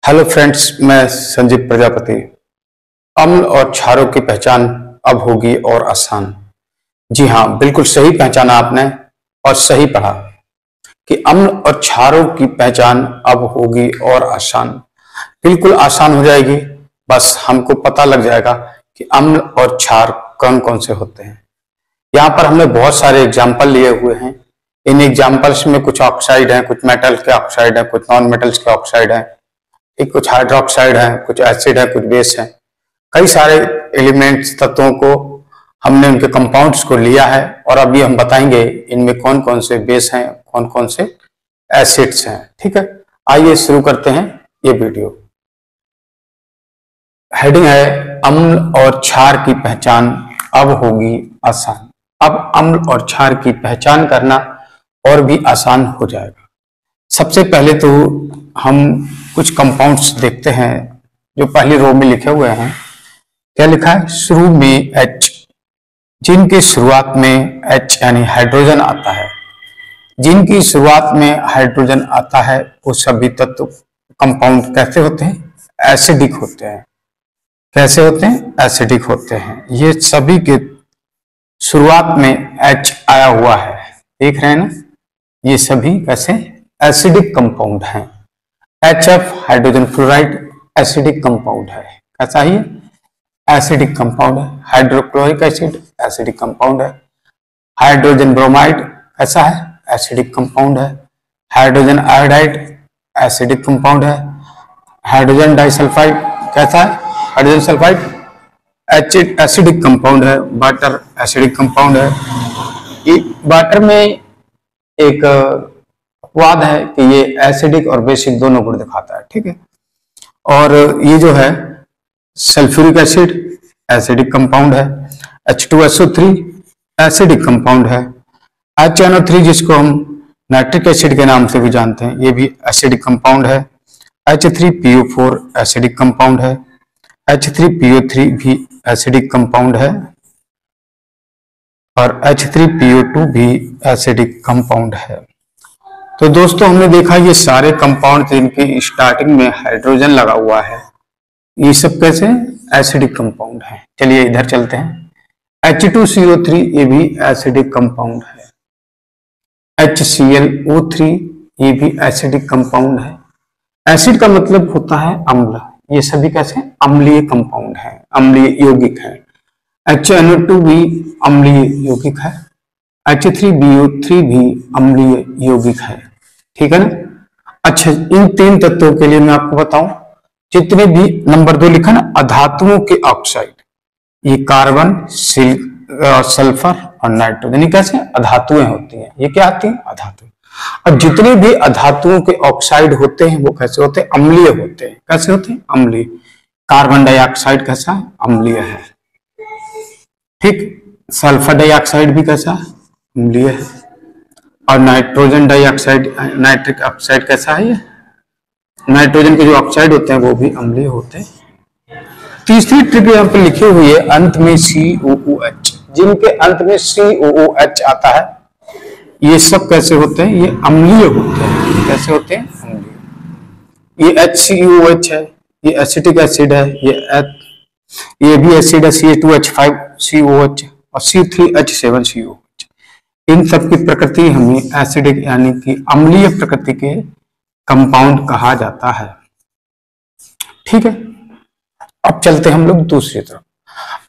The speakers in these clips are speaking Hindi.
हेलो फ्रेंड्स, मैं संजीव प्रजापति। अम्ल और क्षारों की पहचान अब होगी और आसान। जी हाँ, बिल्कुल सही पहचाना आपने और सही पढ़ा कि अम्ल और क्षारों की पहचान अब होगी और आसान। बिल्कुल आसान हो जाएगी। बस हमको पता लग जाएगा कि अम्ल और क्षार कौन कौन से होते हैं। यहाँ पर हमने बहुत सारे एग्जाम्पल लिए हुए हैं। इन एग्जाम्पल्स में कुछ ऑक्साइड हैं, कुछ मेटल के ऑक्साइड हैं, कुछ नॉन मेटल्स के ऑक्साइड हैं, एक कुछ हाइड्रोक्साइड है, कुछ एसिड है, कुछ बेस है। कई सारे एलिमेंट्स तत्वों को हमने उनके कंपाउंड्स को लिया है और अभी हम बताएंगे इनमें कौन कौन से बेस हैं, कौन कौन से एसिड्स हैं। ठीक है, आइए शुरू करते हैं ये वीडियो। हेडिंग है अम्ल और क्षार की पहचान अब होगी आसान। अब अम्ल और क्षार की पहचान करना और भी आसान हो जाएगा। सबसे पहले तो हम कुछ कंपाउंड्स देखते हैं जो पहली रो में लिखे हुए हैं। क्या लिखा है? शुरू में H, जिनकी शुरुआत में H यानी हाइड्रोजन आता है। जिनकी शुरुआत में हाइड्रोजन आता है वो सभी तत्व कंपाउंड कैसे होते हैं? एसिडिक होते हैं। कैसे होते हैं? एसिडिक होते हैं। ये सभी के शुरुआत में H आया हुआ है, देख रहे हैं ना? ये सभी कैसे एसिडिक कंपाउंड हैं। HF hydrogen fluoride acidic compound है। कैसा ही एसिडिक कंपाउंड है। हाइड्रोक्लोरिक एसिड एसिडिक कंपाउंड है। हाइड्रोजन ब्रोमाइड कैसा है? एसिडिक कंपाउंड है। हाइड्रोजन आयोडाइड एसिडिक कंपाउंड है। हाइड्रोजन डाइसल्फाइड कैसा है? हाइड्रोजन सल्फाइड एसिडिक कंपाउंड है। वाटर एसिडिक कंपाउंड है। वाटर में एक अपवाद है कि ये एसिडिक और बेसिक दोनों गुण दिखाता है। ठीक है, और ये जो है सल्फ्यूरिक एसिड एसिडिक कंपाउंड है। H2SO3 एसिडिक कंपाउंड है। HNO3 जिसको हम नाइट्रिक एसिड के नाम से भी जानते हैं, ये भी एसिडिक कंपाउंड है। H3PO4 एसिडिक कंपाउंड है। H3PO3 भी एसिडिक कंपाउंड है और H3PO2 भी एसिडिक कंपाउंड है। तो दोस्तों हमने देखा ये सारे कंपाउंड जिनकी स्टार्टिंग में हाइड्रोजन लगा हुआ है, ये सब कैसे एसिडिक कंपाउंड है। चलिए इधर चलते हैं। H2CO3 ये भी एसिडिक कंपाउंड है। HClO3 ये भी एसिडिक कंपाउंड है। एसिड का मतलब होता है अम्ल। ये सभी कैसे अम्लीय कंपाउंड है, अम्लीय यौगिक है। HNO2 भी अम्लीय यौगिक है। H3BO3 भी अम्लीय यौगिक है। ठीक है ना? अच्छा, इन तीन तत्वों के लिए मैं आपको बताऊं, जितने भी नंबर 2 लिखा ना, अधातुओं के ऑक्साइड, ये कार्बन, सल्फर और नाइट्रोजन, ये कैसे अधातुएं होती हैं। ये क्या आती हैं? अधातु। और जितने भी अधातुओं के ऑक्साइड होते हैं वो कैसे होते हैं? अम्लीय होते हैं। कैसे होते हैं? अम्लीय। कार्बन डाइऑक्साइड कैसा है? अम्लीय है। ठीक, सल्फर डाइऑक्साइड भी कैसा है? अम्लीय है। और नाइट्रोजन डाइऑक्साइड, नाइट्रिक ऑक्साइड कैसा है? ये नाइट्रोजन के जो ऑक्साइड होते हैं वो भी अम्लीय होते हैं। तीसरी ट्रिक यहाँ पे लिखी हुई है, अंत में COOH, जिनके अंत में COOH आता है, ये सब कैसे होते हैं? ये अम्लीय होते हैं। कैसे होते हैं? अम्लीय। ये HCOOH है, ये एसिटिक एसिड है। ये भी एसिड है, CH2H5COOH और C3H7COOH। इन सब की प्रकृति हमें एसिडिक यानी कि अम्लीय प्रकृति के कंपाउंड कहा जाता है। ठीक है, अब चलते हैं हम लोग दूसरी तरफ।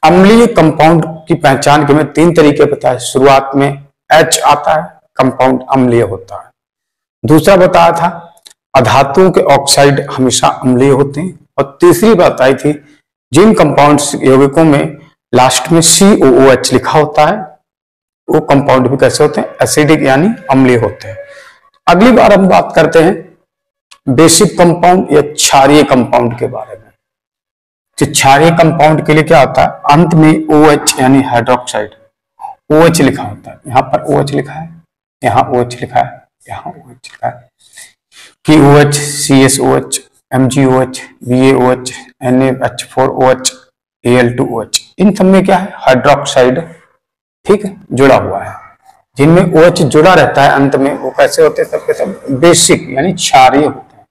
अम्लीय कंपाउंड की पहचान के मैं 3 तरीके बताए। शुरुआत में H आता है, कंपाउंड अम्लीय होता है। दूसरा बताया था अधातुओं के ऑक्साइड हमेशा अम्लीय होते हैं। और तीसरी बात आई थी जिन कंपाउंड्स यौगिकों में लास्ट में COOH लिखा होता है वो कंपाउंड भी कैसे होते हैं? एसिडिक यानी अम्लीय होते हैं। अगली बार हम बात करते हैं बेसिक कंपाउंड या क्षारीय कंपाउंड के बारे में। तो क्षारीय कंपाउंड के लिए क्या होता है? अंत में OH यानी हाइड्रोक्साइड, OH लिखा होता है। यहाँ पर OH लिखा है, यहाँ OH लिखा है, यहाँ OH लिखा है। POH, CSOH, MgOH, VaOH, NaH4OH, Al2OH, इन सब में क्या है? हाइड्रोक्साइड, ठीक है, जुड़ा हुआ है। जिनमें OH जुड़ा रहता है अंत में वो कैसे होते हैं? सबके सब बेसिक यानी क्षारीय होते हैं।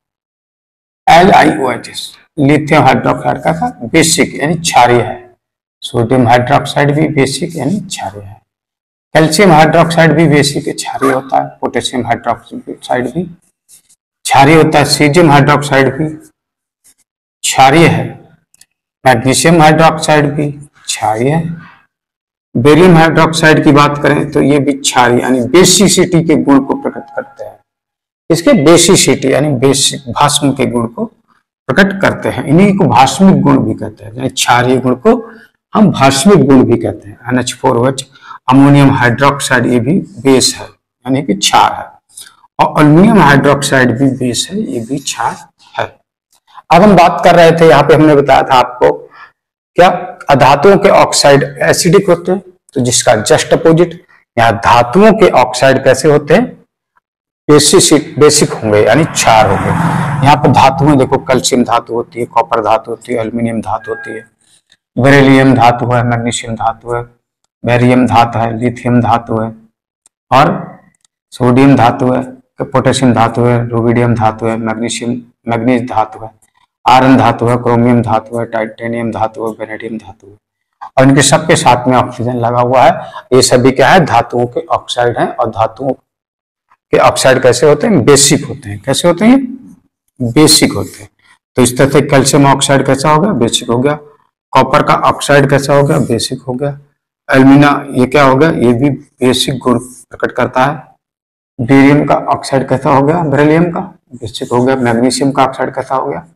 LiOH लिथियम हाइड्रोक्साइड का बेसिक यानी क्षारीय है। सोडियम हाइड्रोक्साइड भी बेसिक यानी क्षारीय है। कैल्शियम हाइड्रोक्साइड भी बेसिक क्षारीय होता है। पोटेशियम हाइड्रोक्साइड भी क्षारीय होता है। सीजियम हाइड्रोक्साइड भी क्षारीय है। मैग्नीशियम हाइड्रोक्साइड भी क्षारीय है। बेरियम हाइड्रोक्साइड की बात करें तो ये भी क्षारीय यानी बेसिसिटी के गुण को प्रकट करते हैं। इसके बेसिसिटी यानी बेसिक भास्म के गुण को प्रकट करते हैं। इन्हीं को भास्मिक गुण भी कहते हैं। क्षारीय गुण को हम भास्मिक गुण भी कहते हैं। NH4OH अमोनियम हाइड्रोक्साइड ये भी बेस है यानी कि क्षार है। और एल्युमिनियम हाइड्रोक्साइड भी बेस है, ये भी क्षार है। अब हम बात कर रहे थे, यहाँ पे हमने बताया था आपको क्या अधातुओं के ऑक्साइड एसिडिक होते हैं, तो जिसका जस्ट अपोजिट यहाँ धातुओं के ऑक्साइड कैसे होते हैं, बेसिक होंगे यानी क्षार होंगे। यहाँ पर धातुएं देखो, कैल्शियम धातु होती है, कॉपर धातु होती है, एल्युमिनियम धातु होती है, बेरिलियम धातु है, मैग्नीशियम धातु है, बेरियम धातु है, लिथियम धातु है, और सोडियम धातु है, पोटेशियम धातु है, रुबिडियम धातु है, मैग्नीज धातु है, आयरन धातु है, क्रोमियम धातु है, टाइटेनियम धातु है, वेनेडियम धातु है, और इनके सबके साथ में ऑक्सीजन लगा हुआ है। ये सभी क्या है, धातुओं के ऑक्साइड हैं। और धातुओं के ऑक्साइड कैसे होते हैं, बेसिक होते हैं। कैसे होते हैं, बेसिक होते हैं। तो इस तरह से कैल्शियम ऑक्साइड कैसा हो गया, बेसिक हो गया। कॉपर का ऑक्साइड कैसा हो गया, बेसिक हो गया। एल्यूमिना ये क्या हो गया, ये भी बेसिक गुण प्रकट करता है। बेरियम का ऑक्साइड कैसा हो गया, बेरिलियम का बेसिक हो गया। मैग्नीशियम का ऑक्साइड कैसा हो गया,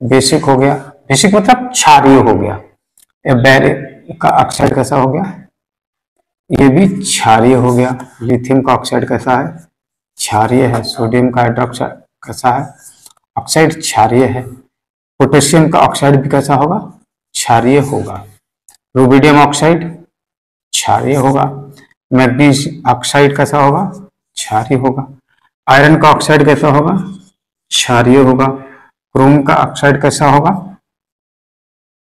बेसिक हो गया। बेसिक मतलब क्षारीय हो गया। बेरियम का ऑक्साइड कैसा हो गया, ये भी क्षारीय हो गया। लिथियम का ऑक्साइड कैसा है, क्षारीय है। सोडियम का हाइड्रोक्साइड कैसा है, ऑक्साइड क्षारीय है। पोटेशियम का ऑक्साइड भी कैसा होगा, क्षारीय होगा। रुबिडियम ऑक्साइड क्षारीय होगा। मैग्नीज ऑक्साइड कैसा होगा, क्षारीय होगा। आयरन का ऑक्साइड कैसा होगा, क्षारीय होगा। क्रोम का ऑक्साइड कैसा होगा,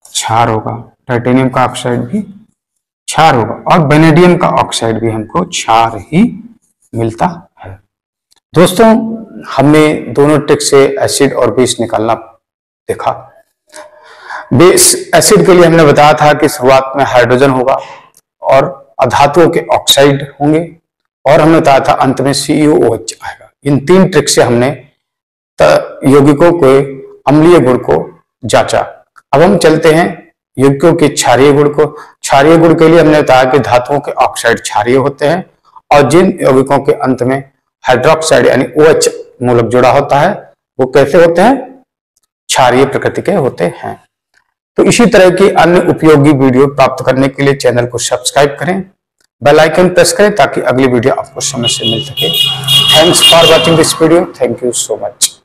क्षार होगा। टाइटेनियम का ऑक्साइड भी क्षार होगा। और वेनेडियम का ऑक्साइड भी हमको क्षार ही मिलता है। दोस्तों, हमने दोनों ट्रिक से एसिड और बेस निकालना देखा। बेस एसिड के लिए हमने बताया था कि शुरुआत में हाइड्रोजन होगा और अधातुओं के ऑक्साइड होंगे, और हमने बताया था अंत में CuOH आएगा। इन तीन ट्रिक से हमने यौगिकों के अम्लीय गुण को जांचा। अब हम चलते हैं यौगिकों के क्षारीय गुण को। क्षारीय गुण के लिए हमने बताया कि धातुओं के ऑक्साइड क्षारीय होते हैं, और जिन यौगिकों के अंत में हाइड्रोक्साइड यानी OH मूलक जुड़ा होता है वो कैसे होते हैं, क्षारीय प्रकृति के होते हैं। तो इसी तरह की अन्य उपयोगी वीडियो प्राप्त करने के लिए चैनल को सब्सक्राइब करें, बेल आइकन प्रेस करें ताकि अगली वीडियो आपको समय से मिल सके। Thanks for watching this video. Thank you so much.